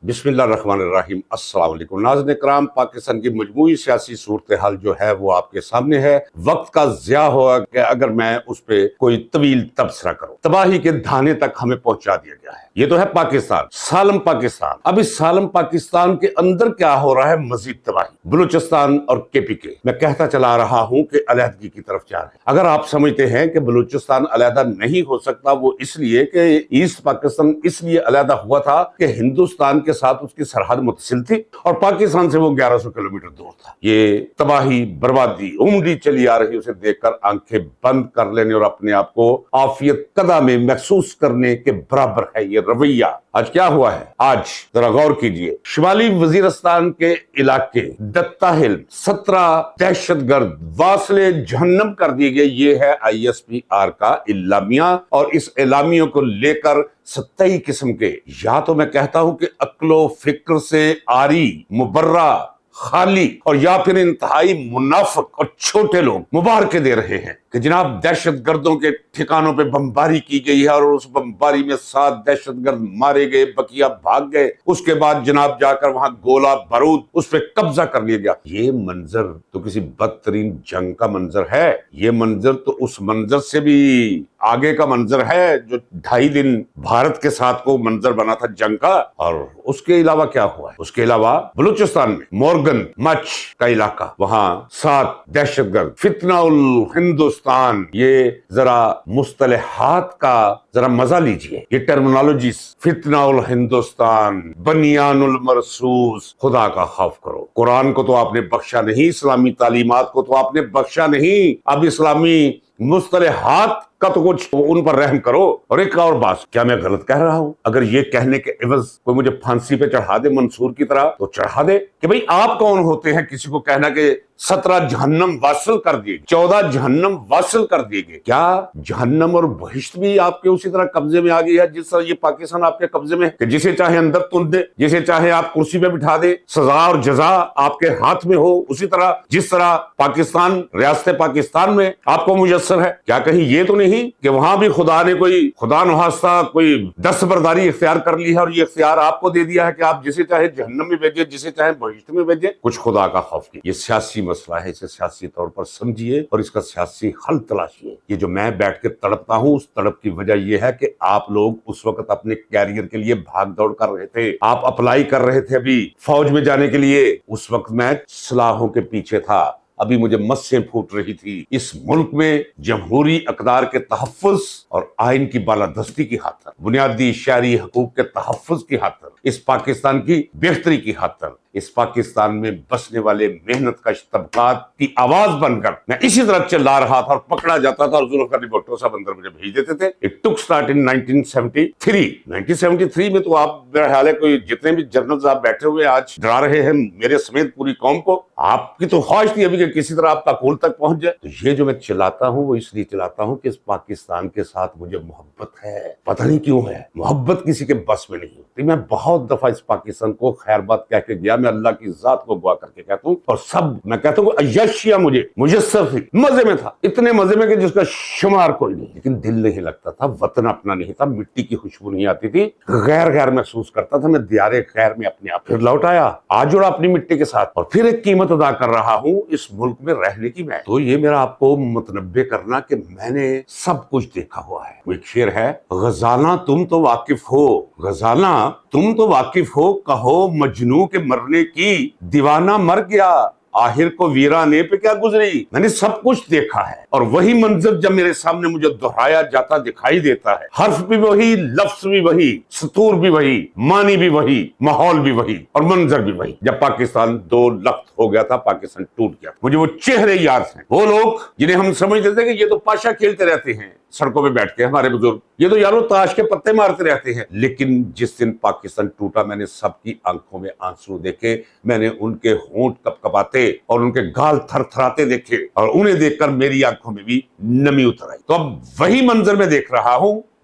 بسم اللہ الرحمن الرحیم۔ السلام علیکم ناظرین اکرام، پاکستان کی مجموعی سیاسی صورتحال جو ہے وہ آپ کے سامنے ہے۔ وقت کا ضیاع ہوگا کہ اگر میں اس پہ کوئی طویل تبصرہ کروں۔ تباہی کے دھانے تک ہمیں پہنچا دیا گیا ہے۔ یہ تو ہے پاکستان، سالم پاکستان۔ اب اس سالم پاکستان کے اندر کیا ہو رہا ہے؟ مزید تباہی۔ بلوچستان اور KPK میں کہتا چلا رہا ہوں کہ علیحدگی کی طرف جا رہے ہیں۔ اگر آپ سمجھتے ہیں کہ بلوچستان علیحدہ نہیں ہو سکتا، وہ اس لیے کہ ایسٹ پاکستان اس لیے علیحدہ ہوا تھا کہ ہندوستان کے ساتھ اس کی سرحد متصل تھی اور پاکستان سے وہ 1100 کلومیٹر دور تھا۔ یہ تباہی، بربادی عمری چلی آ رہی، اسے دیکھ کر آنکھیں بند کر لینے اور اپنے آپ کو عافیت قدہ میں محسوس کرنے کے برابر ہے یہ رویہ۔ آج کیا ہوا ہے؟ آج ذرا غور کیجئے۔ شمالی وزیرستان کے علاقے دتا ہل 17 دہشت گرد واصل جہنم کر دیے گئے۔ یہ ہے ISPR کا اعلامیہ، اور اس اعلامیوں کو لے کر سطحی قسم کے، یا تو میں کہتا ہوں کہ عقل و فکر سے عاری، مبرہ، خالی، اور یا پھر انتہائی منافق اور چھوٹے لوگ مبارکے دے رہے ہیں کہ جناب دہشت گردوں کے ٹھکانوں پہ بمباری کی گئی ہے اور اس بمباری میں 7 دہشت گرد مارے گئے، بقیہ بھاگ گئے۔ اس کے بعد جناب جا کر وہاں گولہ بارود اس پہ قبضہ کر لیا گیا۔ یہ منظر تو کسی بدترین جنگ کا منظر ہے۔ یہ منظر تو اس منظر سے بھی آگے کا منظر ہے جو 2.5 دن بھارت کے ساتھ کو منظر بنا تھا جنگ کا۔ اور اس کے علاوہ کیا ہوا ہے؟ اس کے علاوہ بلوچستان میں مورگن مچ کا علاقہ، وہاں 7 دہشت گرد، فتنہ الہندوستان۔ یہ ذرا مصطلحات کا ذرا مزہ لیجئے، یہ ٹرمنالوجیز، فتنہ الہندوستان، بنیان المرصوص۔ خدا کا خوف کرو۔ قرآن کو تو آپ نے بخشا نہیں، اسلامی تعلیمات کو تو آپ نے بخشا نہیں، اب اسلامی مصطلحات کا تو کچھ ان پر رحم کرو۔ اور ایک اور بات، کیا میں غلط کہہ رہا ہوں؟ اگر یہ کہنے کے عوض کوئی مجھے پھانسی پہ چڑھا دے منصور کی طرح تو چڑھا دے کہ بھئی آپ کون ہوتے ہیں کسی کو کہنا کہ 17 جہنم واصل کر دیے، 14 جہنم واصل کر دیے گئے۔ کیا جہنم اور بہشت بھی آپ کے اسی طرح قبضے میں آ گئی ہے جس طرح یہ پاکستان آپ کے قبضے میں ہے کہ جسے چاہے اندر تن دے، جسے چاہے آپ کرسی پہ بٹھا دے، سزا اور جزا آپ کے ہاتھ میں ہو اسی طرح جس طرح پاکستان، ریاست پاکستان میں آپ کو میسر ہے؟ کیا کہیں یہ تو نہیں کہ وہاں بھی خدا نے کوئی خدا نخواستہ کوئی دستبرداری اختیار کر لی ہے اور یہ اختیار آپ کو دے دیا ہے کہ آپ جسے چاہے جہنم میں بھیجیں، جسے چاہے بہشت میں بھیجیں؟ کچھ خدا کا خوف کی۔ یہ سیاسی مسئلہ ہے، اسے سیاسی طور پر سمجھیے اور اس کا سیاسی حل تلاشیے۔ یہ جو میں بیٹھ کے تڑپتا ہوں، اس تڑپ کی وجہ یہ ہے کہ آپ لوگ اس وقت اپنے کیریئر کے لیے بھاگ دوڑ کر رہے تھے، آپ اپلائی کر رہے تھے ابھی فوج میں جانے کے لیے۔ اس وقت میں سلاحوں کے پیچھے تھا، ابھی مجھے مسیں پھوٹ رہی تھی۔ اس ملک میں جمہوری اقدار کے تحفظ اور آئین کی بالادستی کی خاطر، بنیادی شہری حقوق کے تحفظ کی خاطر، اس پاکستان کی بہتری کی خاطر، اس پاکستان میں بسنے والے محنت کش طبقات کی آواز بن کر میں اسی طرح چلا رہا تھا اور پکڑا جاتا تھا اور ذوالفقار علی بھٹو صاحب اندر مجھے بھیج دیتے تھے۔ It took start in 1973 میں تو آپ میرا خیال ہے کوئی جتنے بھی جنرلز آپ بیٹھے ہوئے آج ڈرا رہے ہیں میرے سمیت پوری قوم کو، آپ کی تو خواہش تھی ابھی کہ کسی طرح آپ تاکول تک پہنچ جائے۔ تو یہ جو میں چلاتا ہوں وہ اس لیے چلاتا ہوں کہ اس پاکستان کے ساتھ مجھے محبت ہے، پتہ نہیں کیوں ہے، محبت کسی کے بس میں نہیں ہوتی۔ میں بہت دفعہ اس پاکستان کو خیر بات کہہ کے گیا، میں اللہ کی ذات کو گواہ کر کے کہتا ہوں، اور سب میں کہتا ہوں کہ عیاشیاں مجسر تھی، مزے میں تھا، اتنے مزے میں کہ جس کا شمار کوئی نہیں، لیکن دل نہیں لگتا تھا، وطن اپنا نہیں تھا، مٹی کی خوشبو نہیں آتی تھی، غیر محسوس کرتا تھا۔ میں دیار خیر میں اپنے آپ پھر لوٹ آیا، آج جڑا اپنی مٹی کے ساتھ، اور پھر ایک قیمت ادا کر رہا ہوں اس ملک میں رہنے کی۔ میں تو یہ میرا آپ کو متنبع کرنا کہ میں نے سب کچھ دیکھا ہوا ہے۔ وہ ایک شعر ہے، غزالہ تم تو واقف ہو، غزالہ تم تو واقف ہو، کہو مجنوں کے مرنے کی، دیوانہ مر گیا آخر کو ویرانے پہ کیا گزری۔ میں نے سب کچھ دیکھا ہے، اور وہی منظر جب میرے سامنے مجھے دہرایا جاتا دکھائی دیتا ہے، حرف بھی وہی، لفظ بھی وہی، سطور بھی وہی، معنی بھی وہی، ماحول بھی وہی، اور منظر بھی وہی۔ جب پاکستان 2 لخت ہو گیا تھا، پاکستان ٹوٹ گیا، مجھے وہ چہرے یاد ہیں، وہ لوگ جنہیں ہم سمجھتے تھے کہ یہ تو پاشا کھیلتے رہتے ہیں سڑکوں پہ بیٹھ کے، ہمارے بزرگ، یہ تو یارو تاش کے پتے مارتے رہتے ہیں۔ لیکن جس دن پاکستان ٹوٹا، میں نے سب کی آنکھوں میں آنسو دیکھے، میں نے ان کے ہونٹ کپ کپاتے اور ان کے گال تھر تھراتے دیکھے، اور انہیں دیکھ کر میری آنکھوں میں بھی نمی اتر آئی۔ تو اب وہی منظر میں دیکھ رہا ہوں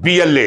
BLA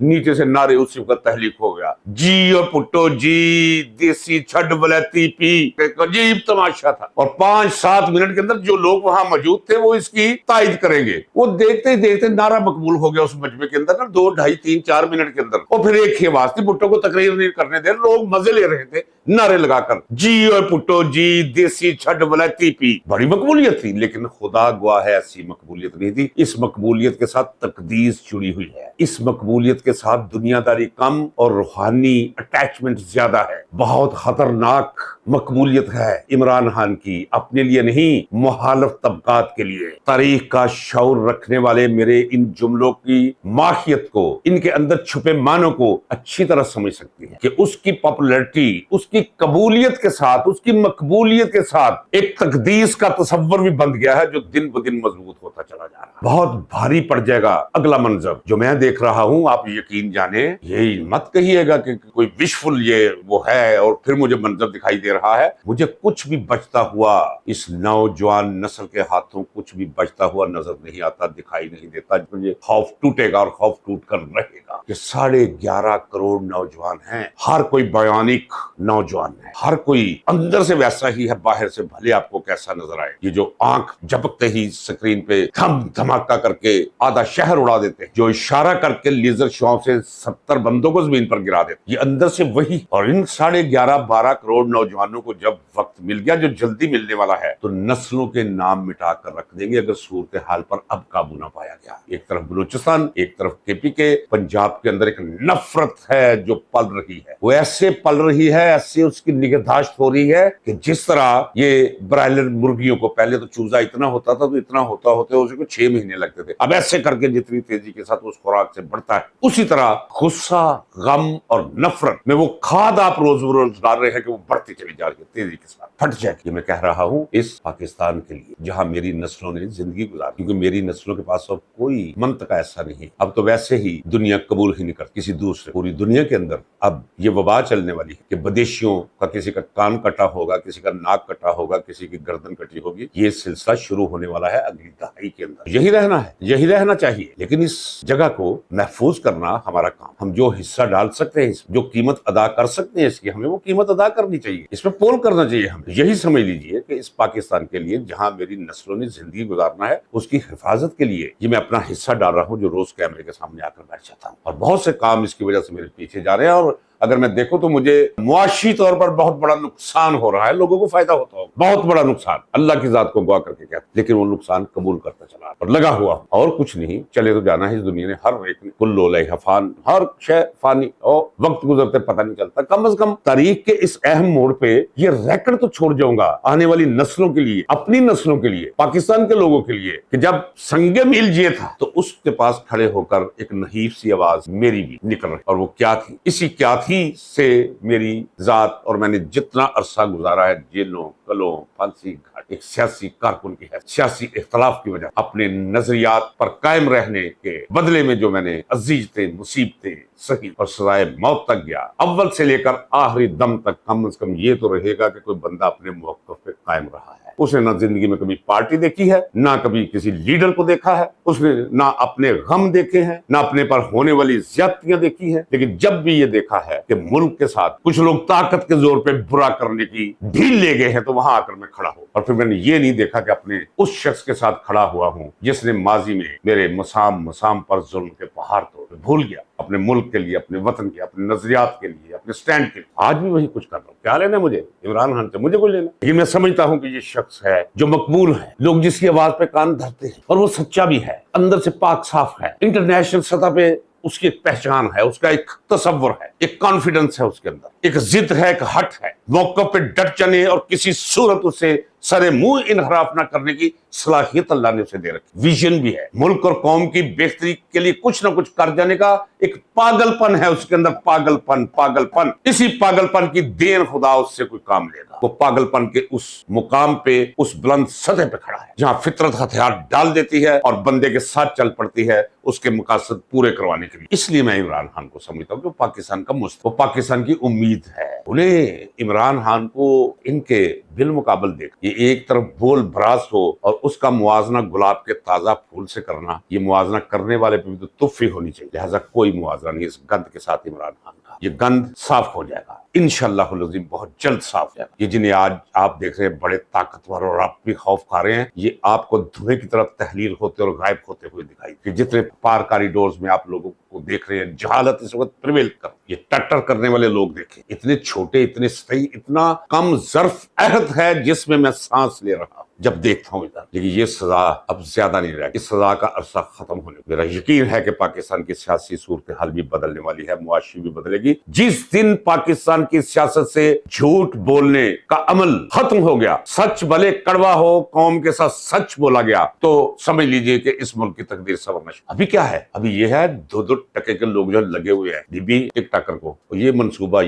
نیچے سے نعرے اسی وقت تحلیق ہو گیا، جی اور پٹو جی دیسی چھڈ بلیتی پی، ایک عجیب تماشا تھا۔ اور 5-7 منٹ کے اندر جو لوگ وہاں موجود تھے وہ اس کی تائید کریں گے، وہ دیکھتے ہی دیکھتے نعرہ مقبول ہو گیا اس مجمع کے اندر نا 2 2.5 3 4 منٹ کے اندر۔ اور پھر ایک ہی آواز تھی، بھٹو کو تقریر نہیں کرنے دے، لوگ مزے لے رہے تھے نعرے لگا کر، جی اور پٹو جی دیسی چھڈ بلیتی پی۔ بڑی مقبولیت تھی، لیکن خدا گواہ ہے ایسی مقبولیت نہیں تھی۔ اس مقبولیت کے ساتھ تقدیس جڑی ہوئی ہے، اس مقبولیت کے ساتھ دنیا داری کم اور روحانی اٹیچمنٹ زیادہ ہے۔ بہت خطرناک مقبولیت ہے عمران خان کی، اپنے لیے نہیں مخالف طبقات کے لیے۔ تاریخ کا شعور رکھنے والے میرے ان جملوں کی ماہیت کو، ان کے اندر چھپے معنوں کو اچھی طرح سمجھ سکتی ہیں کہ اس کی پاپولیرٹی، اس کی قبولیت کے ساتھ، اس کی مقبولیت کے ساتھ ایک تقدیس کا تصور بھی بن گیا ہے جو دن بدن مضبوط ہوتا چلا جا رہا ہے۔ بہت بھاری پڑ جائے گا اگلا منظر جو میں دیکھ رہا ہوں، آپ یقین جانیں، یہ مت کہیے گا کہ کوئی وشفل یہ وہ ہے اور پھر مجھے منظر دکھائی دے رہا ہے۔ مجھے کچھ بھی بچتا ہوا اس نوجوان نسل کے ہاتھوں کچھ بھی بچتا ہوا نظر نہیں آتا، دکھائی نہیں دیتا۔ مجھے خوف ٹوٹے گا اور خوف ٹوٹ کر رہے گا کہ 11.5 کروڑ نوجوان ہیں، ہر کوئی بیانک نوجوان ہے، ہر کوئی اندر سے ویسا ہی ہے، باہر سے بھلے آپ کو کیسا نظر آئے۔ یہ جو آنکھ جھپکتے ہی سکرین پہ دھم دھماکہ کر کے آدھا شہر اڑا دیتے ہیں، جو اشارہ کر کے لیزر شو سے 70 بندوں کو زمین پر گرا دیتے، یہ اندر سے وہی۔ اور ان 11.5 کروڑ نوجوانوں کو جب وقت مل گیا، جو جلدی ملنے والا ہے، تو نسلوں کے نام مٹا کر رکھ دیں گے اگر صورتحال پر اب قابو نہ پایا گیا۔ ایک طرف بلوچستان، ایک طرف KPK، پنجاب کے اندر ایک نفرت ہے جو پل رہی ہے، وہ ایسے پل رہی ہے، ایسے اس کی نگہداشت ہو رہی ہے کہ جس طرح یہ برائلر مرغیوں کو پہلے تو چوزا اتنا ہوتا تھا، تو اتنا ہوتے اسے کو 6 مہینے لگتے تھے، اب ایسے کر کے جتنی تیزی کے ساتھ اس خوراک سے بڑھتا ہے، اسی طرح غصہ، غم اور نفرت میں وہ کھاد آپ روز بروز ڈال رہے ہیں کہ وہ بڑھتی چلی جا رہی ہے تیزی کے ساتھ، پھٹ جائے گی۔ یہ میں کہہ رہا ہوں اس پاکستان کے لیے جہاں میری نسلوں نے زندگی گزاری، کیونکہ میری نسلوں کے پاس اب کوئی منطقہ ایسا نہیں، اب تو ویسے ہی دنیا قبول ہی نہیں کرتی کسی دوسرے۔ پوری دنیا کے اندر اب یہ وبا چلنے والی ہے کہ بدیشیوں کا کسی کا کان کٹا ہوگا، کسی کا ناک کٹا ہوگا، کسی کی گردن کٹی ہوگی۔ یہ سلسلہ شروع ہونے والا ہے اگلی دہائی کے اندر۔ یہی رہنا ہے، یہی رہنا چاہیے، لیکن اس جگہ کو محفوظ کرنا ہمارا کام۔ ہم جو حصہ ڈال سکتے ہیں، جو قیمت ادا کر سکتے ہیں اس کی، ہمیں وہ قیمت ادا کرنی چاہیے، اس میں پول کرنا چاہیے ہمیں۔ یہی سمجھ لیجئے کہ اس پاکستان کے لیے جہاں میری نسلوں نے زندگی گزارنا ہے، اس کی حفاظت کے لیے یہ میں اپنا حصہ ڈال رہا ہوں، جو روز کیمرے کے سامنے آ کر بیٹھ جاتا ہوں۔ اور بہت سے کام اس کی وجہ سے میرے پیچھے جا رہے ہیں، اور اگر میں دیکھوں تو مجھے معاشی طور پر بہت بڑا نقصان ہو رہا ہے، لوگوں کو فائدہ ہوتا ہو، بہت بڑا نقصان، اللہ کی ذات کو گواہ کر کے کہتا، لیکن وہ نقصان قبول کرتا چلا اور لگا ہوا اور کچھ نہیں، چلے تو جانا ہے اس دنیا نے، ہر ایک نے، کل علیہ فان، ہر شے فانی، اور وقت گزرتے پتہ نہیں چلتا۔ کم از کم تاریخ کے اس اہم موڑ پہ یہ ریکارڈ تو چھوڑ جاؤں گا آنے والی نسلوں کے لیے، اپنی نسلوں کے لیے، پاکستان کے لوگوں کے لیے، کہ جب سنگ میل یہ تھا تو اس کے پاس کھڑے ہو کر ایک نحیف سی آواز میری بھی نکل رہی، اور وہ کیا تھی؟ اسی کیا تھی سے میری ذات اور میں نے جتنا عرصہ گزارا ہے جیلوں، قلعوں، پھانسی گھاٹ، ایک سیاسی کارکن کی ہے، سیاسی اختلاف کی وجہ اپنے نظریات پر قائم رہنے کے بدلے میں جو میں نے عزیزتیں، مصیبتیں سہی اور سزائے موت تک گیا، اول سے لے کر آخری دم تک، کم از کم یہ تو رہے گا کہ کوئی بندہ اپنے موقف پہ قائم رہا ہے۔ اس نے نہ زندگی میں کبھی پارٹی دیکھی ہے، نہ کبھی کسی لیڈر کو دیکھا ہے، اس نے نہ اپنے غم دیکھے ہیں، نہ اپنے پر ہونے والی زیادتیاں دیکھی ہیں، لیکن جب بھی یہ دیکھا ہے کہ ملک کے ساتھ کچھ لوگ طاقت کے زور پہ برا کرنے کی ڈھیل لے گئے ہیں، تو وہاں آ کر میں کھڑا ہوں۔ اور پھر میں نے یہ نہیں دیکھا کہ اپنے اس شخص کے ساتھ کھڑا ہوا ہوں جس نے ماضی میں میرے مسام پر ظلم کے پہاڑ توڑے، بھول گیا اپنے ملک کے لیے، اپنے وطن کے، اپنے نظریات کے لیے، اپنے سٹینڈ کے لیے۔ آج بھی وہی کچھ کر رہا ہوں۔ کیا لینا مجھے عمران خان سے؟ مجھے کوئی لینا، لیکن میں سمجھتا ہوں کہ یہ شخص ہے جو مقبول ہے، لوگ جس کی آواز پہ کان دھرتے ہیں، اور وہ سچا بھی ہے، اندر سے پاک صاف ہے، انٹرنیشنل سطح پہ اس کی ایک پہچان ہے، اس کا ایک تصور ہے، ایک کانفیڈنس ہے اس کے اندر، ایک ضد ہے، ایک ہٹ ہے، موقع پہ ڈٹ جانے اور کسی صورت اسے سرے منہ انحراف نہ کرنے کی صلاحیت اللہ نے اسے دے رکھی، ویژن بھی ہے، ملک اور قوم کی بہتری کے لیے کچھ نہ کچھ کر جانے کا ایک پاگل پن ہے اس کے اندر، پاگل پن، اسی پاگل پن کی دین خدا اس سے کوئی کام لے گا۔ وہ پاگل پن کے اس مقام پہ، اس بلند سطح پہ کھڑا ہے جہاں فطرت ہتھیار ڈال دیتی ہے اور بندے کے ساتھ چل پڑتی ہے اس کے مقاصد پورے کروانے کے لیے۔ اس لیے میں عمران خان کو سمجھتا ہوں کہ وہ پاکستان کا وہ پاکستان کی امید ہے۔ انہیں عمران خان کو ان کے بالمقابل دیکھ یہ ایک طرف بول براز ہو اور اس کا موازنہ گلاب کے تازہ پھول سے کرنا، یہ موازنہ کرنے والے پہ بھی تو تفی ہونی چاہیے، لہٰذا کوئی موازنہ نہیں اس گند کے ساتھ عمران خان کا۔ یہ گند صاف ہو جائے گا انشاءاللہ العظیم، بہت جلد صاف ہو جائے گا۔ یہ جنہیں آج آپ دیکھ رہے ہیں بڑے طاقتور اور آپ بھی خوف کھا رہے ہیں، یہ آپ کو دھویں کی طرف تحلیل ہوتے اور غائب ہوتے ہوئے دکھائی کہ جتنے پار کاریڈورز میں آپ لوگوں کو دیکھ رہے ہیں جہالت اس وقت پریویل کر، یہ ٹٹر کرنے والے لوگ دیکھیں، اتنے چھوٹے، اتنے سطحی، اتنا کم ظرف عہد ہے جس میں میں سانس لے رہا ہوں جب دیکھتا ہوں ادھر۔ لیکن یہ سزا اب زیادہ نہیں رہا، اس سزا کا عرصہ ختم ہونے، میرا یقین ہے کہ پاکستان کی سیاسی صورتحال بھی بدلنے والی ہے، معاشی بھی بدلے گی۔ جس دن پاکستان کی سیاست سے جھوٹ بولنے کا عمل ختم ہو گیا، سچ بھلے کڑوا ہو، قوم کے ساتھ سچ بولا گیا، تو سمجھ لیجئے کہ اس ملک کی تقدیر سنورنا شروع۔ ابھی کیا ہے؟ ابھی یہ ہے دو ٹکے کے لوگ جو لگے ہوئے ہیں ڈی بی ٹک ٹاکر کو، یہ منصوبہ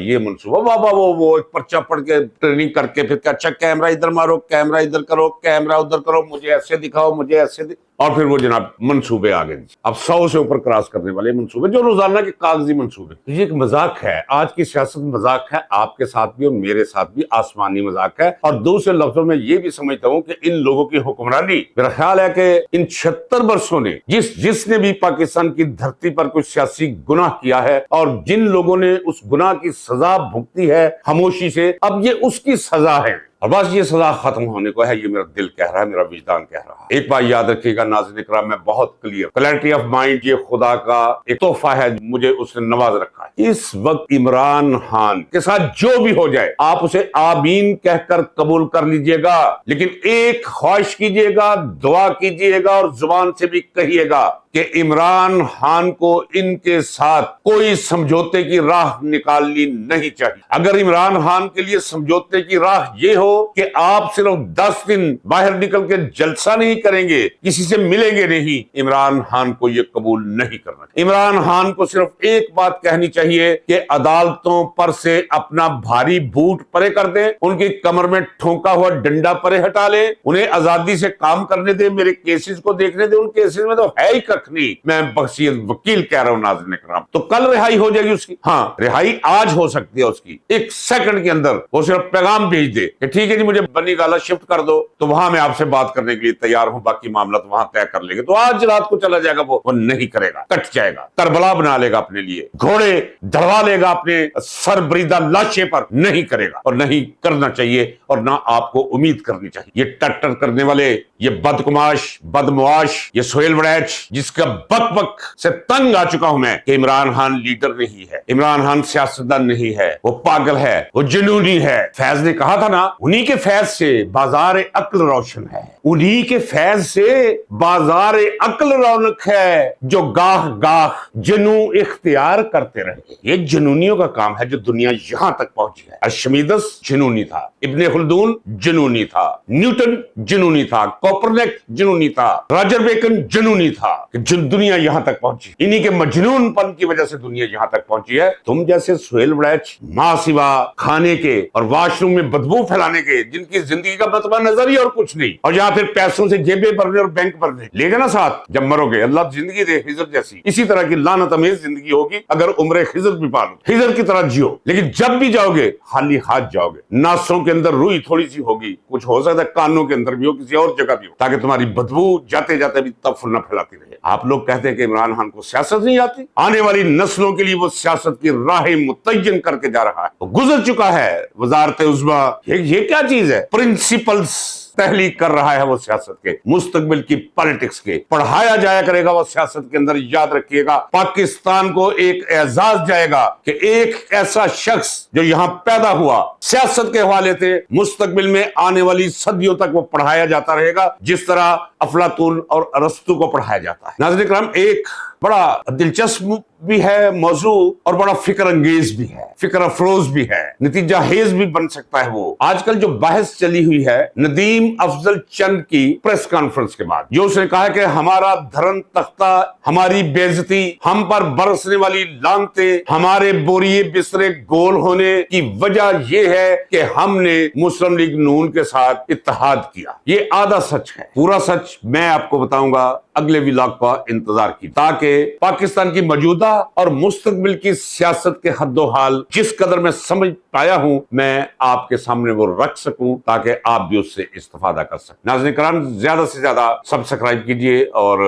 بابا وہ ایک پرچہ پڑھ کے ٹریننگ کر کے پھر اچھا کیمرہ ادھر مارو، کیمرہ ادھر کرو، کیمرہ ادھر کرو، مجھے ایسے دکھاؤ، مجھے ایسے اور پھر وہ جناب منصوبے آگے اب 100 سے اوپر کراس کرنے والے منصوبے جو روزانہ کے کاغذی منصوبے۔ یہ ایک مذاق ہے، آج کی سیاست مذاق ہے، آپ کے ساتھ بھی اور میرے ساتھ بھی آسمانی مذاق ہے۔ اور دوسرے لفظوں میں یہ بھی سمجھتا ہوں کہ ان لوگوں کی حکمرانی، میرا خیال ہے کہ ان 76 برسوں نے جس نے بھی پاکستان کی دھرتی پر کوئی سیاسی گناہ کیا ہے اور جن لوگوں نے اس گناہ کی سزا بھگتی ہے خاموشی سے، اب یہ اس کی سزا ہے اور بس یہ سزا ختم ہونے کو ہے، یہ میرا دل کہہ رہا ہے، میرا وجدان کہہ رہا ہے۔ ایک بات یاد رکھیے گا ناظرین اکرام، میں بہت کلیئرٹی آف مائنڈ یہ خدا کا ایک تحفہ ہے، مجھے اس نے نواز رکھا ہے۔ اس وقت عمران خان کے ساتھ جو بھی ہو جائے آپ اسے آمین کہہ کر قبول کر لیجئے گا، لیکن ایک خواہش کیجئے گا، دعا کیجئے گا اور زبان سے بھی کہیے گا کہ عمران خان کو ان کے ساتھ کوئی سمجھوتے کی راہ نکالنی نہیں چاہیے۔ اگر عمران خان کے لیے سمجھوتے کی راہ یہ ہو کہ آپ صرف 10 دن باہر نکل کے جلسہ نہیں کریں گے، کسی سے ملیں گے نہیں، عمران خان کو یہ قبول نہیں کرنا۔ عمران خان کو صرف ایک بات کہنی چاہیے کہ عدالتوں پر سے اپنا بھاری بوٹ پرے کر دیں، ان کی کمر میں ٹھونکا ہوا ڈنڈا پرے ہٹا لیں، انہیں آزادی سے کام کرنے دیں، میرے کیسز کو دیکھنے دیں، ان کیسز میں تو ہے ہی نہیں، میں بخشیت وکیل کہہ رہا ہوں ناظرین کرام، تو کل رہائی ہو جائے گی اس کی، ہاں رہائی آج ہو سکتی ہے اس کی، 1 سیکنڈ کے اندر وہ صرف پیغام بھیج دے کہ ٹھیک ہے جی مجھے بنی گالا شفٹ کر دو، تو وہاں میں آپ سے بات کرنے کے لیے تیار ہوں، باقی معاملات وہاں طے کر لیں گے، تو آج رات کو چلا جائے گا، وہ نہیں کرے گا، کٹ جائے گا، کربلا بنا لے گا اپنے لیے، گھوڑے دڑوا لے گا اپنے سر بریدہ لاشے پر، نہیں کرے گا اور نہیں کرنا چاہیے اور نہ آپ کو امید کرنی چاہیے۔ یہ ٹٹر کرنے والے، یہ بدکماش، بدمعاش، یہ سہیل وڑیچ جس کا بک بک سے تنگ آ چکا ہوں میں کہ عمران خان لیڈر نہیں ہے، عمران خان سیاستدان نہیں ہے، وہ پاگل ہے، وہ جنونی ہے۔ فیض نے کہا تھا نا، انہی کے فیض سے بازار عقل روشن ہے، انہی کے فیض سے بازار عقل رونق ہے، جو گاہ گاہ جنو اختیار کرتے رہے۔ یہ جنونیوں کا کام ہے جو دنیا یہاں تک پہنچی ہے۔ ارشمیدس جنونی تھا، ابن خلدون جنونی تھا، نیوٹن جنونی تھا، کوپرنیک جنونی تھا، راجر بیکن جنونی تھا، کہ دنیا یہاں تک پہنچی، انہی کے مجنون پن کی وجہ سے دنیا یہاں تک پہنچی ہے۔ تم جیسے سہیل وڑیچ ماں سوا کھانے کے اور واش روم میں بدبو پھیلانے کے، جن کی زندگی کا مطلب نظر ہی اور کچھ نہیں، اور یہاں پھر پیسوں سے جیبیں بھرنے اور بینک بھرنے، لے گا نا ساتھ جب مرو گے، اللہ زندگی دے خضر جیسی، اسی طرح کی لعنت امیز زندگی ہوگی اگر عمر خضر بھی پالو، خضر کی طرح جیو، لیکن جب بھی جاؤ گے خالی ہاتھ جاؤ گے، ناسوں کے اندر روئی تھوڑی سی ہوگی، کچھ ہو سکتا ہے کانوں کے اندر بھی ہو، کسی اور جگہ بھی ہو، تاکہ تمہاری بدبو جاتے جاتے بھی تفل نہ پھیلاتی رہے۔ آپ لوگ کہتے ہیں کہ عمران خان کو سیاست نہیں آتی، آنے والی نسلوں کے لیے وہ سیاست کی راہ متعین کر کے جا رہا ہے، وہ گزر چکا ہے وزارت عظمیٰ، یہ کیا چیز ہے، پرنسپلز تحلیق کر رہا ہے وہ سیاست کے، مستقبل کی پالیٹکس کے، پڑھایا جایا کرے گا وہ سیاست کے اندر۔ یاد رکھیے گا پاکستان کو ایک اعزاز جائے گا کہ ایک ایسا شخص جو یہاں پیدا ہوا سیاست کے حوالے سے مستقبل میں آنے والی صدیوں تک وہ پڑھایا جاتا رہے گا، جس طرح افلاطون اور ارسطو کو پڑھایا جاتا ہے۔ ناظرین کرام، ایک بڑا دلچسپ بھی ہے موضوع اور بڑا فکر انگیز بھی ہے، فکر افروز بھی ہے، نتیجہ خیز بھی بن سکتا ہے۔ وہ آج کل جو بحث چلی ہوئی ہے ندیم افضل چند کی پریس کانفرنس کے بعد، جو اس نے کہا کہ ہمارا دھرن تختہ، ہماری بے عزتی، ہم پر برسنے والی لعنتیں، ہمارے بوریے بسترے گول ہونے کی وجہ یہ ہے کہ ہم نے مسلم لیگ نون کے ساتھ اتحاد کیا۔ یہ آدھا سچ ہے، پورا سچ میں آپ کو بتاؤں گا اگلے ولاگ کا انتظار کی، تاکہ پاکستان کی موجودہ اور مستقبل کی سیاست کے حد و حال جس قدر میں سمجھ پایا ہوں میں آپ کے سامنے وہ رکھ سکوں تاکہ آپ بھی اس سے استفادہ کر سکیں۔ ناظرین کرام، زیادہ سے زیادہ سبسکرائب کیجئے اور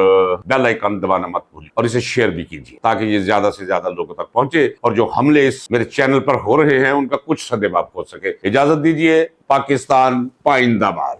بیل آئیکن دبانا مت بھولیے اور اسے شیئر بھی کیجئے تاکہ یہ زیادہ سے زیادہ لوگوں تک پہنچے اور جو حملے اس میرے چینل پر ہو رہے ہیں ان کا کچھ سدباب ہو سکے۔ اجازت دیجئے، پاکستان پائندہ باد۔